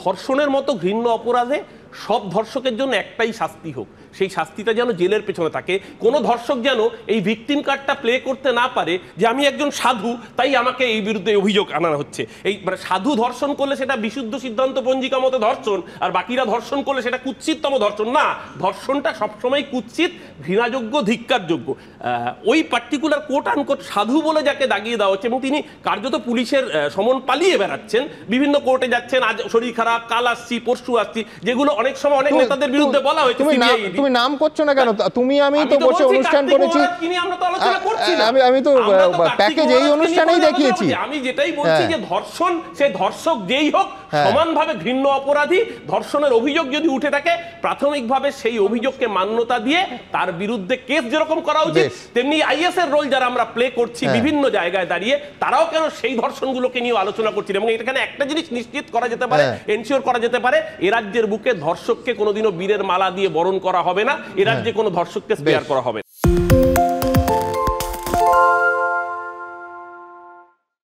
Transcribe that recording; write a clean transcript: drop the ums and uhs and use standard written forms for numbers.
ধর্ষণের মতো ঘৃণ্য অপরাধে সব ধর্ষকের জন্য একটাই শাস্তি হোক, সেই শাস্তিটা যেন জেলের পেছনে থাকে। কোনো ধর্ষক যেন এই ভিকটিম কার্ডটা প্লে করতে না পারে যে আমি একজন সাধু তাই আমাকে এই বিরুদ্ধে অভিযোগ আনা হচ্ছে। এই মানে সাধু ধর্ষণ করলে সেটা বিশুদ্ধ সিদ্ধান্ত পঞ্জিকা মতো ধর্ষণ, আর বাকিরা ধর্ষণ করলে সেটা কুৎসিততম ধর্ষণ না। ধর্ষণটা সবসময় কুৎসিত, ঘৃণাযোগ্য, ধিক্কারযোগ্য। ওই পার্টিকুলার কোট আনকোট সাধু বলে যাকে দাগিয়ে দেওয়া হচ্ছে, এবং তিনি কার্যত পুলিশের সমন পালিয়ে বেড়াচ্ছেন, বিভিন্ন কোর্টে যাচ্ছেন, আজ শরীর খারাপ, কাল আসছি, পরশু আসছি, যেগুলো অনেক সময় অনেক নেতাদের বিরুদ্ধে বলা হয়েছে। তুমি নাম করছো না কেন? তুমি আমি তো বসে অনুষ্ঠান করেছি, আমি তো প্যাকেজ এই অনুষ্ঠানেই দেখিয়েছি। আমি যেটাই বলছি যে ধর্ষণ, সে ধর্ষক যেই হোক সমানভাবে ঘৃণ্য অপরাধী। ধর্ষণের অভিযোগ যদি উঠে থাকে, প্রাথমিকভাবে সেই অভিযোগকে মান্যতা দিয়ে তার বিরুদ্ধে কেস যেরকম করা উচিত, তেমনি আইএস এর রোল যারা আমরা প্লে করছি বিভিন্ন জায়গায় দাঁড়িয়ে, তারাও কেন সেই ধর্ষণগুলোকে নিয়ে আলোচনা করছি। এবং এখানে একটা জিনিস নিশ্চিত করা যেতে পারে, এনশিওর করা যেতে পারে, এ রাজ্যের বুকে ধর্ষককে কোনোদিনও বীরের মালা দিয়ে বরণ করা হবে না, এ রাজ্যে কোনো ধর্ষককে স্পেয়ার করা হবে না।